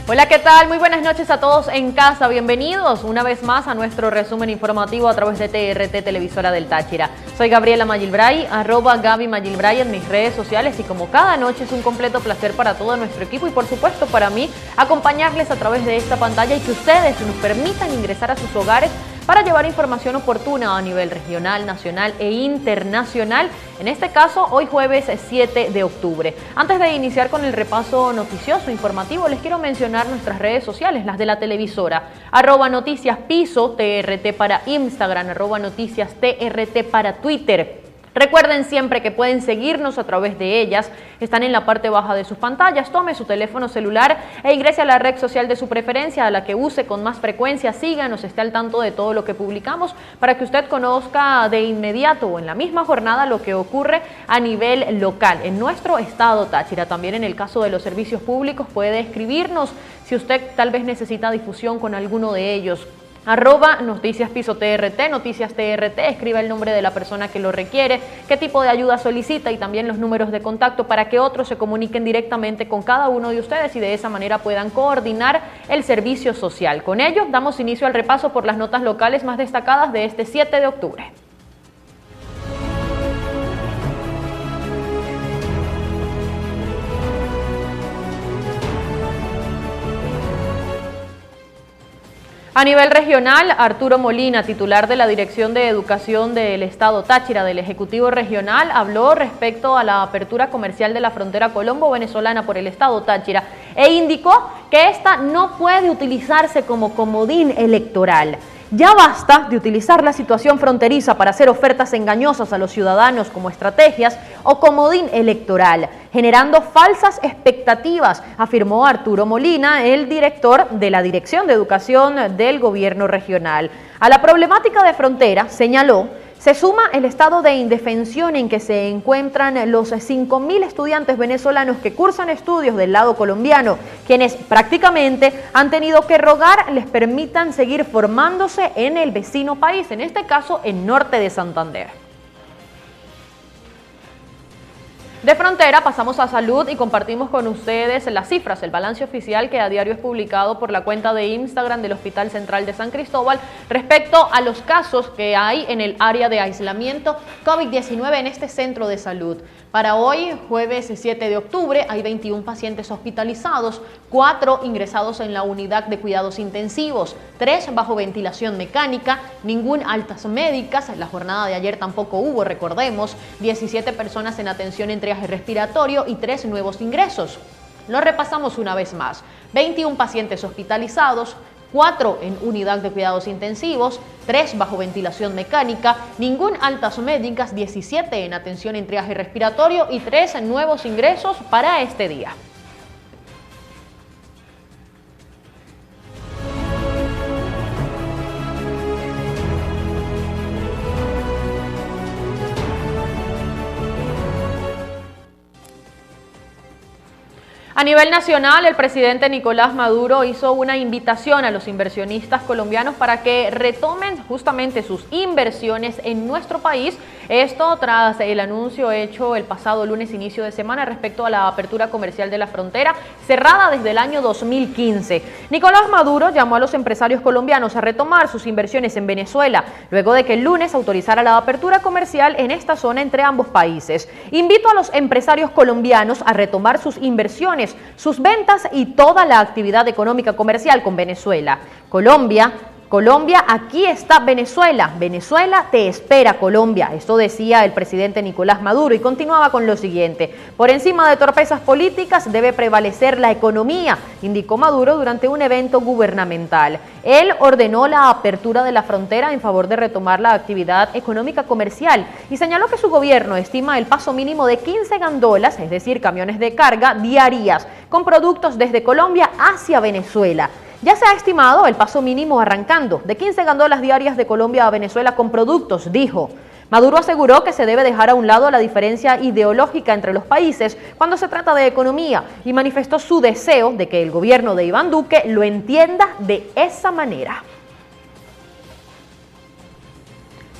Hola, ¿qué tal? Muy buenas noches a todos en casa. Bienvenidos una vez más a nuestro resumen informativo a través de TRT Televisora del Táchira. Soy Gabriela Magilbray, @Gaby Magilbray en mis redes sociales, y como cada noche es un completo placer para todo nuestro equipo y por supuesto para mí acompañarles a través de esta pantalla y que ustedes nos permitan ingresar a sus hogares para llevar información oportuna a nivel regional, nacional e internacional. En este caso, hoy jueves 7 de octubre. Antes de iniciar con el repaso noticioso informativo, les quiero mencionar nuestras redes sociales, las de la televisora. @noticiaspiso TRT para Instagram, @noticiastrt para Twitter. Recuerden siempre que pueden seguirnos a través de ellas. Están en la parte baja de sus pantallas. Tome su teléfono celular e ingrese a la red social de su preferencia, a la que use con más frecuencia. Síganos, esté al tanto de todo lo que publicamos para que usted conozca de inmediato o en la misma jornada lo que ocurre a nivel local en nuestro estado Táchira. También en el caso de los servicios públicos puede escribirnos si usted tal vez necesita difusión con alguno de ellos. @noticiaspiso TRT, Noticias TRT, escriba el nombre de la persona que lo requiere, qué tipo de ayuda solicita y también los números de contacto para que otros se comuniquen directamente con cada uno de ustedes y de esa manera puedan coordinar el servicio social. Con ello, damos inicio al repaso por las notas locales más destacadas de este 7 de octubre. A nivel regional, Arturo Molina, titular de la Dirección de Educación del Estado Táchira del Ejecutivo Regional, habló respecto a la apertura comercial de la frontera colombo-venezolana por el Estado Táchira e indicó que esta no puede utilizarse como comodín electoral. Ya basta de utilizar la situación fronteriza para hacer ofertas engañosas a los ciudadanos como estrategias o comodín electoral, generando falsas expectativas, afirmó Arturo Molina, el director de la Dirección de Educación del Gobierno Regional. A la problemática de frontera, señaló, se suma el estado de indefensión en que se encuentran los 5.000 estudiantes venezolanos que cursan estudios del lado colombiano, quienes prácticamente han tenido que rogar les permitan seguir formándose en el vecino país, en este caso en norte de Santander. De frontera pasamos a salud y compartimos con ustedes las cifras, el balance oficial que a diario es publicado por la cuenta de Instagram del Hospital Central de San Cristóbal respecto a los casos que hay en el área de aislamiento COVID-19 en este centro de salud. Para hoy, jueves 7 de octubre, hay 21 pacientes hospitalizados, 4 ingresados en la unidad de cuidados intensivos, 3 bajo ventilación mecánica, ningún altas médicas, la jornada de ayer tampoco hubo, recordemos, 17 personas en atención en triaje respiratorio y 3 nuevos ingresos. Lo repasamos una vez más, 21 pacientes hospitalizados, 4 en unidad de cuidados intensivos, 3 bajo ventilación mecánica, ningún altas médicas, 17 en atención en triaje respiratorio y 3 nuevos ingresos para este día. A nivel nacional, el presidente Nicolás Maduro hizo una invitación a los inversionistas colombianos para que retomen justamente sus inversiones en nuestro país. Esto tras el anuncio hecho el pasado lunes, inicio de semana, respecto a la apertura comercial de la frontera, cerrada desde el año 2015. Nicolás Maduro llamó a los empresarios colombianos a retomar sus inversiones en Venezuela, luego de que el lunes autorizara la apertura comercial en esta zona entre ambos países. Invito a los empresarios colombianos a retomar sus inversiones, sus ventas y toda la actividad económica comercial con Venezuela. Colombia, aquí está Venezuela. Venezuela te espera, Colombia. Esto decía el presidente Nicolás Maduro y continuaba con lo siguiente. Por encima de torpezas políticas debe prevalecer la economía, indicó Maduro durante un evento gubernamental. Él ordenó la apertura de la frontera en favor de retomar la actividad económica comercial y señaló que su gobierno estima el paso mínimo de 15 gandolas, es decir, camiones de carga diarias, con productos desde Colombia hacia Venezuela. Ya se ha estimado el paso mínimo arrancando de 15 gandolas diarias de Colombia a Venezuela con productos, dijo. Maduro aseguró que se debe dejar a un lado la diferencia ideológica entre los países cuando se trata de economía y manifestó su deseo de que el gobierno de Iván Duque lo entienda de esa manera.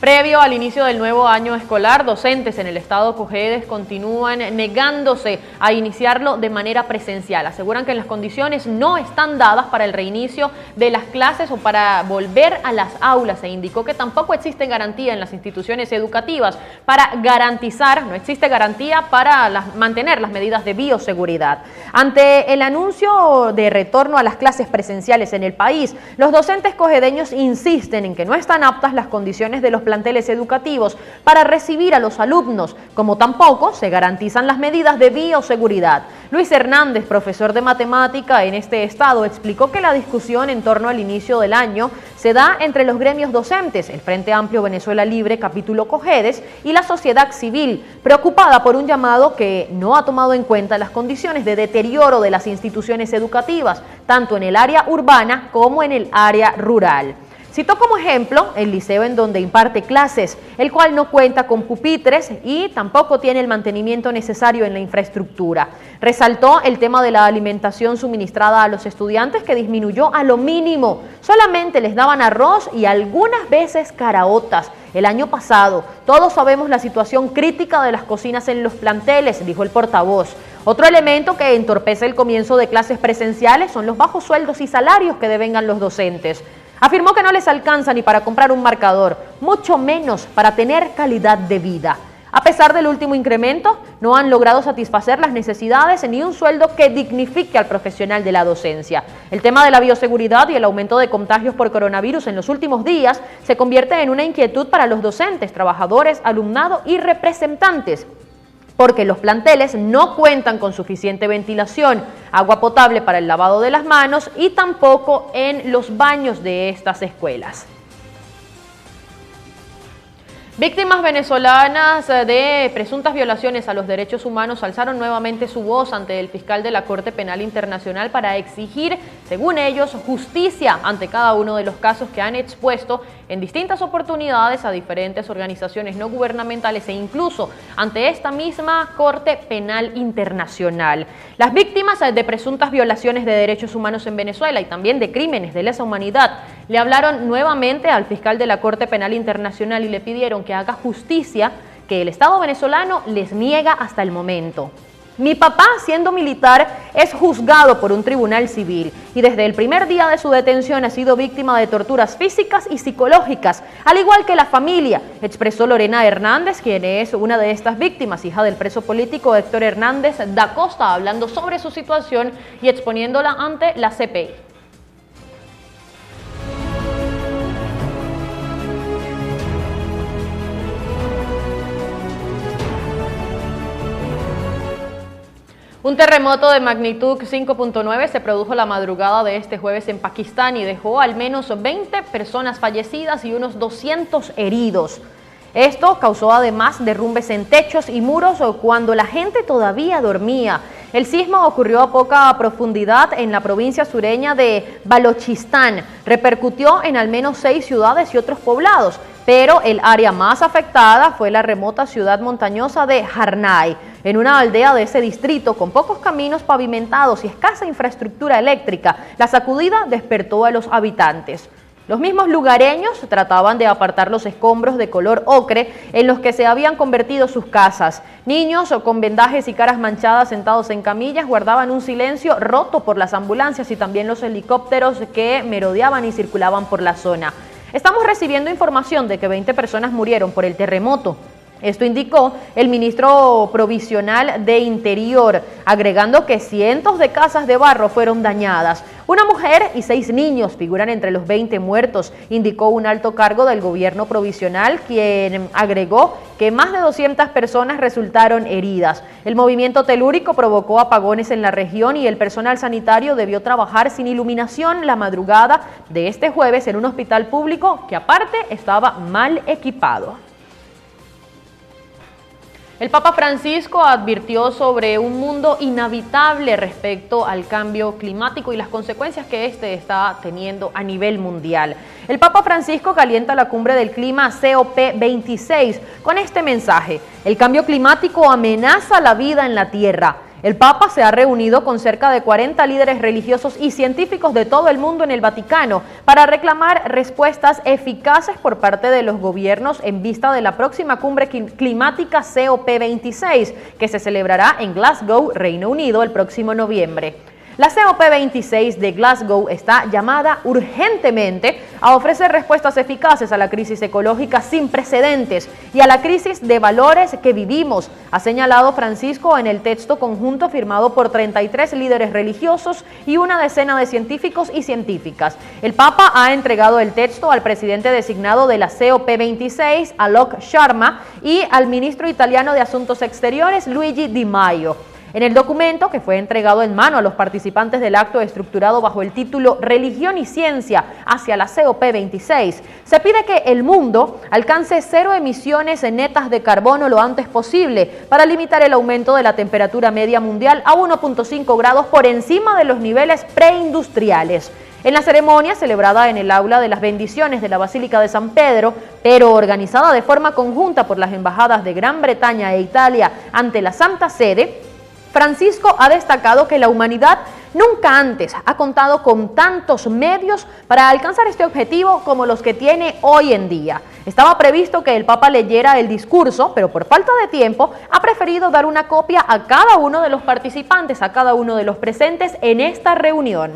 Previo al inicio del nuevo año escolar, docentes en el estado Cojedes continúan negándose a iniciarlo de manera presencial. Aseguran que las condiciones no están dadas para el reinicio de las clases o para volver a las aulas. Se indicó que tampoco existe garantía en las instituciones educativas para garantizar, no existe garantía para mantener las medidas de bioseguridad. Ante el anuncio de retorno a las clases presenciales en el país, los docentes cojedeños insisten en que no están aptas las condiciones de los planteles educativos para recibir a los alumnos, como tampoco se garantizan las medidas de bioseguridad. Luis Hernández, profesor de matemática en este estado, explicó que la discusión en torno al inicio del año se da entre los gremios docentes, el Frente Amplio Venezuela Libre, capítulo Cojedes, y la sociedad civil, preocupada por un llamado que no ha tomado en cuenta las condiciones de deterioro de las instituciones educativas, tanto en el área urbana como en el área rural. Citó como ejemplo el liceo en donde imparte clases, el cual no cuenta con pupitres y tampoco tiene el mantenimiento necesario en la infraestructura. Resaltó el tema de la alimentación suministrada a los estudiantes, que disminuyó a lo mínimo. Solamente les daban arroz y algunas veces caraotas. El año pasado, todos sabemos la situación crítica de las cocinas en los planteles, dijo el portavoz. Otro elemento que entorpece el comienzo de clases presenciales son los bajos sueldos y salarios que devengan los docentes. Afirmó que no les alcanza ni para comprar un marcador, mucho menos para tener calidad de vida. A pesar del último incremento, no han logrado satisfacer las necesidades ni un sueldo que dignifique al profesional de la docencia. El tema de la bioseguridad y el aumento de contagios por coronavirus en los últimos días se convierte en una inquietud para los docentes, trabajadores, alumnado y representantes, porque los planteles no cuentan con suficiente ventilación, agua potable para el lavado de las manos y tampoco en los baños de estas escuelas. Víctimas venezolanas de presuntas violaciones a los derechos humanos alzaron nuevamente su voz ante el fiscal de la Corte Penal Internacional para exigir, según ellos, justicia ante cada uno de los casos que han expuesto en distintas oportunidades a diferentes organizaciones no gubernamentales e incluso ante esta misma Corte Penal Internacional. Las víctimas de presuntas violaciones de derechos humanos en Venezuela y también de crímenes de lesa humanidad le hablaron nuevamente al fiscal de la Corte Penal Internacional y le pidieron que haga justicia que el Estado venezolano les niega hasta el momento. Mi papá, siendo militar, es juzgado por un tribunal civil y desde el primer día de su detención ha sido víctima de torturas físicas y psicológicas, al igual que la familia, expresó Lorena Hernández, quien es una de estas víctimas, hija del preso político Héctor Hernández da Costa, hablando sobre su situación y exponiéndola ante la CPI. Un terremoto de magnitud 5.9 se produjo la madrugada de este jueves en Pakistán y dejó al menos 20 personas fallecidas y unos 200 heridos. Esto causó además derrumbes en techos y muros cuando la gente todavía dormía. El sismo ocurrió a poca profundidad en la provincia sureña de Balochistán. Repercutió en al menos 6 ciudades y otros poblados, pero el área más afectada fue la remota ciudad montañosa de Harnai, en una aldea de ese distrito con pocos caminos pavimentados y escasa infraestructura eléctrica. La sacudida despertó a los habitantes. Los mismos lugareños trataban de apartar los escombros de color ocre en los que se habían convertido sus casas. Niños con vendajes y caras manchadas sentados en camillas guardaban un silencio roto por las ambulancias y también los helicópteros que merodeaban y circulaban por la zona. Estamos recibiendo información de que 20 personas murieron por el terremoto. Esto indicó el ministro provisional de Interior, agregando que cientos de casas de barro fueron dañadas. Una mujer y 6 niños figuran entre los 20 muertos, indicó un alto cargo del gobierno provisional, quien agregó que más de 200 personas resultaron heridas. El movimiento telúrico provocó apagones en la región y el personal sanitario debió trabajar sin iluminación la madrugada de este jueves en un hospital público que aparte estaba mal equipado. El Papa Francisco advirtió sobre un mundo inhabitable respecto al cambio climático y las consecuencias que este está teniendo a nivel mundial. El Papa Francisco calienta la cumbre del clima COP26 con este mensaje: el cambio climático amenaza la vida en la Tierra. El Papa se ha reunido con cerca de 40 líderes religiosos y científicos de todo el mundo en el Vaticano para reclamar respuestas eficaces por parte de los gobiernos en vista de la próxima cumbre climática COP26, que se celebrará en Glasgow, Reino Unido, el próximo noviembre. La COP26 de Glasgow está llamada urgentemente a ofrecer respuestas eficaces a la crisis ecológica sin precedentes y a la crisis de valores que vivimos, ha señalado Francisco en el texto conjunto firmado por 33 líderes religiosos y una decena de científicos y científicas. El Papa ha entregado el texto al presidente designado de la COP26, Alok Sharma, y al ministro italiano de Asuntos Exteriores, Luigi Di Maio. En el documento, que fue entregado en mano a los participantes del acto estructurado bajo el título Religión y Ciencia hacia la COP26, se pide que el mundo alcance 0 emisiones netas de carbono lo antes posible para limitar el aumento de la temperatura media mundial a 1.5 grados por encima de los niveles preindustriales. En la ceremonia, celebrada en el aula de las bendiciones de la Basílica de San Pedro, pero organizada de forma conjunta por las embajadas de Gran Bretaña e Italia ante la Santa Sede, Francisco ha destacado que la humanidad nunca antes ha contado con tantos medios para alcanzar este objetivo como los que tiene hoy en día. Estaba previsto que el Papa leyera el discurso, pero por falta de tiempo ha preferido dar una copia a cada uno de los participantes, a cada uno de los presentes en esta reunión.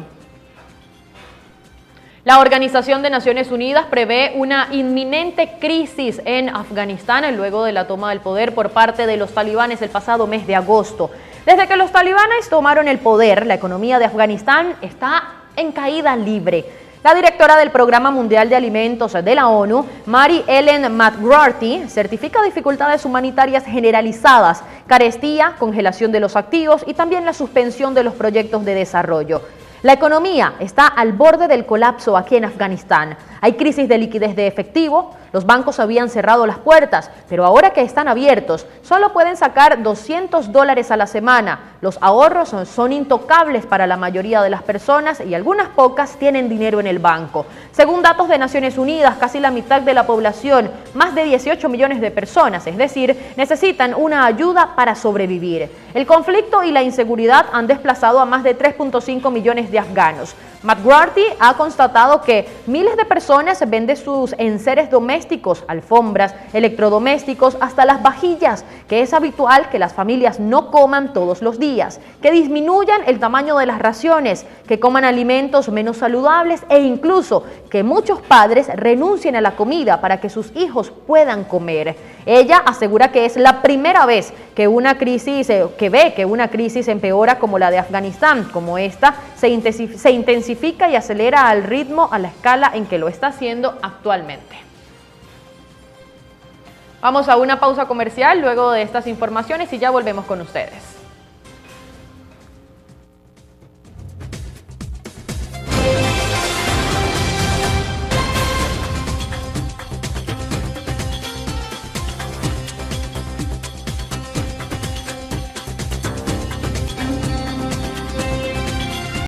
La Organización de Naciones Unidas prevé una inminente crisis en Afganistán luego de la toma del poder por parte de los talibanes el pasado mes de agosto. Desde que los talibanes tomaron el poder, la economía de Afganistán está en caída libre. La directora del Programa Mundial de Alimentos de la ONU, Mary-Ellen McGrorty, certifica dificultades humanitarias generalizadas, carestía, congelación de los activos y también la suspensión de los proyectos de desarrollo. La economía está al borde del colapso aquí en Afganistán. Hay crisis de liquidez de efectivo, los bancos habían cerrado las puertas, pero ahora que están abiertos, solo pueden sacar $200 a la semana. Los ahorros son intocables para la mayoría de las personas y algunas pocas tienen dinero en el banco. Según datos de Naciones Unidas, casi la mitad de la población, más de 18 millones de personas, es decir, necesitan una ayuda para sobrevivir. El conflicto y la inseguridad han desplazado a más de 3.5 millones de afganos. McGrorty ha constatado que miles de personas venden sus enseres domésticos, alfombras, electrodomésticos, hasta las vajillas, que es habitual que las familias no coman todos los días, que disminuyan el tamaño de las raciones, que coman alimentos menos saludables e incluso que muchos padres renuncien a la comida para que sus hijos puedan comer. Ella asegura que es la primera vez que ve que una crisis empeora como la de Afganistán, como esta se intensifica y acelera al ritmo, a la escala en que lo está haciendo actualmente. Vamos a una pausa comercial luego de estas informaciones y ya volvemos con ustedes.